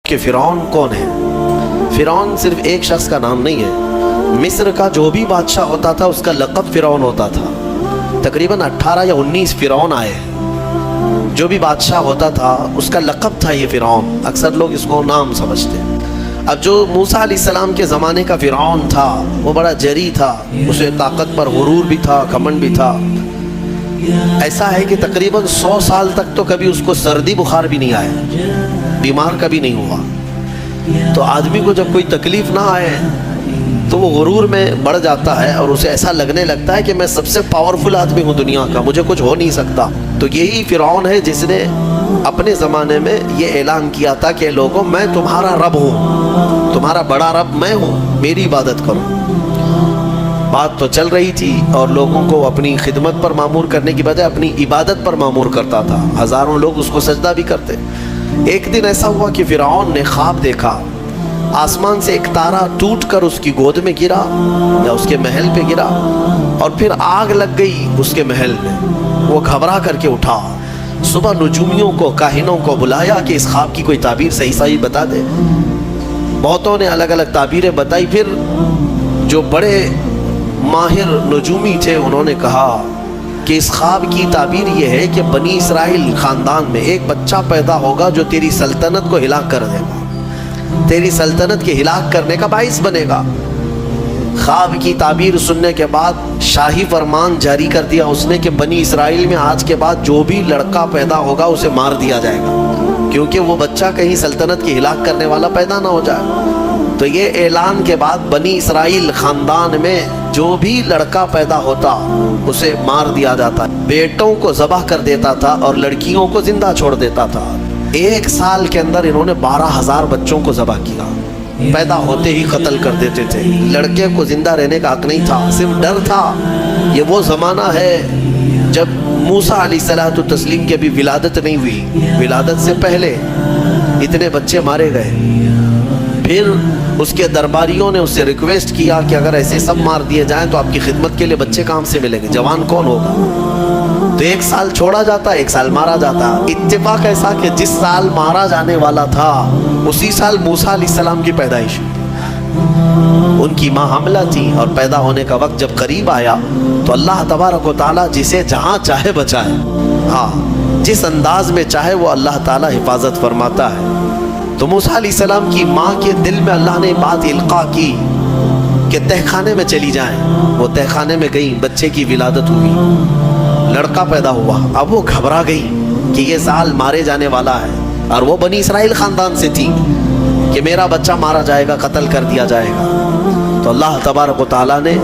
کہ فرعون کون ہے۔ فرعون صرف ایک شخص کا نام نہیں ہے، مصر کا جو بھی بادشاہ ہوتا تھا اس کا لقب فرعون ہوتا تھا۔ تقریباً 18 یا 19 فرعون آئے، جو بھی بادشاہ ہوتا تھا اس کا لقب تھا یہ فرعون، اکثر لوگ اس کو نام سمجھتے۔ اب جو موسیٰ علیہ السلام کے زمانے کا فرعون تھا وہ بڑا جری تھا، اسے طاقت پر غرور بھی تھا، گھمنڈ بھی تھا۔ ایسا ہے کہ تقریباً 100 سال تک تو کبھی اس کو سردی بخار بھی نہیں آیا، بیمار کبھی نہیں ہوا۔ تو آدمی کو جب کوئی تکلیف نہ آئے تو وہ غرور میں بڑھ جاتا ہے اور اسے ایسا لگنے لگتا ہے کہ میں سب سے پاورفل آدمی ہوں دنیا کا، مجھے کچھ ہو نہیں سکتا۔ تو یہی فرعون ہے جس نے اپنے زمانے میں یہ اعلان کیا تھا کہ لوگوں میں تمہارا رب ہوں، تمہارا بڑا رب میں ہوں، میری عبادت کرو۔ بات تو چل رہی تھی اور لوگوں کو اپنی خدمت پر معمور کرنے کی بجائے اپنی عبادت پر معمور کرتا تھا، ہزاروں لوگ اس کو سجدہ بھی کرتے۔ ایک دن ایسا ہوا کہ فرعون نے خواب دیکھا، آسمان سے ایک تارا ٹوٹ کر اس کی گود میں گرا یا اس کے محل پہ گرا اور پھر آگ لگ گئی اس کے محل میں۔ وہ گھبرا کر کے اٹھا، صبح نجومیوں کو، کاہنوں کو بلایا کہ اس خواب کی کوئی تعبیر صحیح بتا دے۔ بہتوں نے الگ الگ تعبیریں بتائی، پھر جو بڑے ماہر نجومی تھے انہوں نے کہا کہ اس خواب کی تعبیر یہ ہے کہ بنی اسرائیل خاندان میں ایک بچہ پیدا ہوگا جو تیری سلطنت کو ہلاک کر دے گا، تیری سلطنت کے ہلاک کرنے کا باعث بنے گا۔ خواب کی تعبیر سننے کے بعد شاہی فرمان جاری کر دیا اس نے کہ بنی اسرائیل میں آج کے بعد جو بھی لڑکا پیدا ہوگا اسے مار دیا جائے گا، کیونکہ وہ بچہ کہیں سلطنت کی ہلاک کرنے والا پیدا نہ ہو جائے۔ تو یہ اعلان کے بعد بنی اسرائیل خاندان میں جو بھی لڑکا پیدا ہوتا اسے مار دیا جاتا، بیٹوں کو ذبح کر دیتا تھا اور لڑکیوں کو زندہ چھوڑ دیتا تھا۔ 1 سال کے اندر انہوں نے 12,000 بچوں کو ذبح کیا، پیدا ہوتے ہی قتل کر دیتے تھے۔ لڑکے کو زندہ رہنے کا حق نہیں تھا، صرف ڈر تھا۔ یہ وہ زمانہ ہے جب موسیٰ علیہ السلام کی ابھی ولادت نہیں ہوئی، ولادت سے پہلے اتنے بچے مارے گئے۔ پھر اس کے درباریوں نے اس سے ریکویسٹ کیا کہ اگر ایسے سب مار دیے جائیں تو آپ کی خدمت کے لیے بچے کہاں سے ملیں گے، جوان کون ہوگا؟ تو 1 سال چھوڑا جاتا، 1 سال مارا جاتا۔ اتفاق ایسا کہ جس سال مارا جانے والا تھا اسی سال موسیٰ علیہ السلام کی پیدائش، ان کی ماں حاملہ تھی اور پیدا ہونے کا وقت جب قریب آیا تو اللہ تبارک و تعالیٰ جسے جہاں چاہے بچائے، ہاں جس انداز میں چاہے وہ اللہ تعالیٰ حفاظت فرماتا ہے۔ تو موسیٰ علیہ السلام کی ماں کے دل میں اللہ نے بات القاء کی کہ تہ خانے میں چلی جائیں۔ وہ تہ خانے میں گئی، بچے کی ولادت ہوئی، لڑکا پیدا ہوا۔ اب وہ گھبرا گئی کہ یہ سال مارے جانے والا ہے، اور وہ بنی اسرائیل خاندان سے تھی کہ میرا بچہ مارا جائے گا، قتل کر دیا جائے گا۔ تو اللہ تبارک و تعالیٰ نے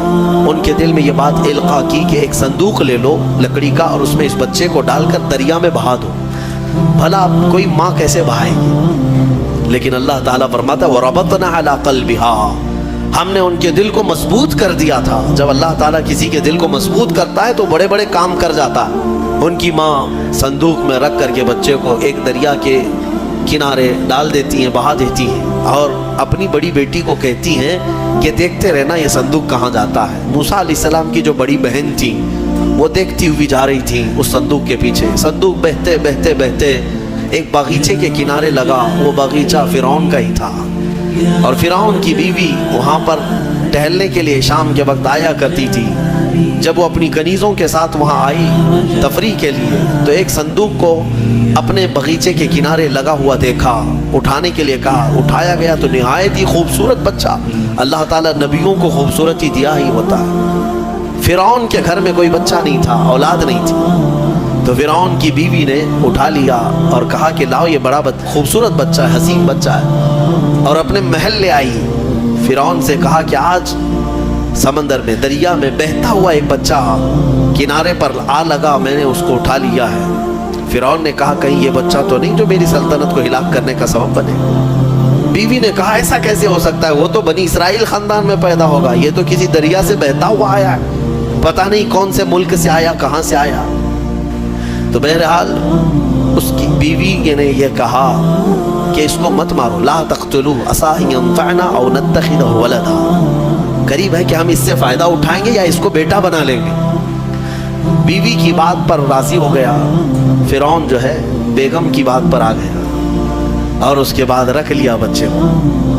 ان کے دل میں یہ بات القاء کی کہ ایک صندوق لے لو لکڑی کا اور اس میں اس بچے کو ڈال کر دریا میں بہا دو۔ بھلا کوئی ماں کیسے بہائے گی؟ لیکن اللہ تعالیٰ فرماتا ہے وَرَبَطْنَا عَلَىٰ قَلْبِهَا، ہم نے ان کے دل کو مضبوط کر دیا تھا۔ جب اللہ تعالیٰ کسی کے دل کو مضبوط کرتا ہے تو بڑے بڑے کام کر جاتا ہے۔ ان کی ماں صندوق میں رکھ کر کے بچے کو ایک دریا کے کنارے ڈال دیتی ہیں، بہا دیتی ہیں، اور اپنی بڑی بیٹی کو کہتی ہیں کہ دیکھتے رہنا یہ صندوق کہاں جاتا ہے۔ موسیٰ علیہ السلام کی جو بڑی بہن تھی وہ دیکھتی ہوئی جا رہی تھی اس صندوق کے پیچھے۔ صندوق بہتے بہتے بہتے ایک باغیچے کے کنارے لگا، وہ باغیچہ فرعون کا ہی تھا، اور فرعون کی بیوی وہاں پر ٹہلنے کے لیے شام کے وقت آیا کرتی تھی۔ جب وہ اپنی کنیزوں کے ساتھ وہاں آئی تفریح کے لیے تو ایک صندوق کو اپنے باغیچے کے کنارے لگا ہوا دیکھا، اٹھانے کے لیے کہا، اٹھایا گیا تو نہایت ہی خوبصورت بچہ۔ اللہ تعالیٰ نبیوں کو خوبصورتی دیا ہی ہوتا ہے۔ فرعون کے گھر میں کوئی بچہ نہیں تھا، اولاد نہیں تھی، تو فرعون کی بیوی نے اٹھا لیا اور کہا کہ لاؤ یہ بڑا خوبصورت بچہ ہے، حسین بچہ ہے، اور اپنے محل لے آئی۔ فرعون سے کہا کہ آج سمندر میں، دریا میں بہتا ہوا ایک بچہ کنارے پر آ لگا، میں نے اس کو اٹھا لیا ہے۔ فرعون نے کہا کہیں یہ بچہ تو نہیں جو میری سلطنت کو ہلاک کرنے کا سبب بنے؟ بیوی نے کہا ایسا کیسے ہو سکتا ہے، وہ تو بنی اسرائیل خاندان میں پیدا ہوگا، یہ تو کسی دریا سے بہتا ہوا آیا ہے، پتہ نہیں کون سے ملک سے آیا، کہاں سے آیا۔ تو بہرحال اس کی بیوی نے یہ کہا کہ اس کو مت مارو، لا تقتلوه عسى ان ينفعنا او نتخذه ولدا، قریب ہے کہ ہم اس سے فائدہ اٹھائیں گے یا اس کو بیٹا بنا لیں گے۔ بیوی کی بات پر راضی ہو گیا، فرعون جو ہے بیگم کی بات پر آ گیا۔ اور اس کے بعد رکھ لیا بچے کو.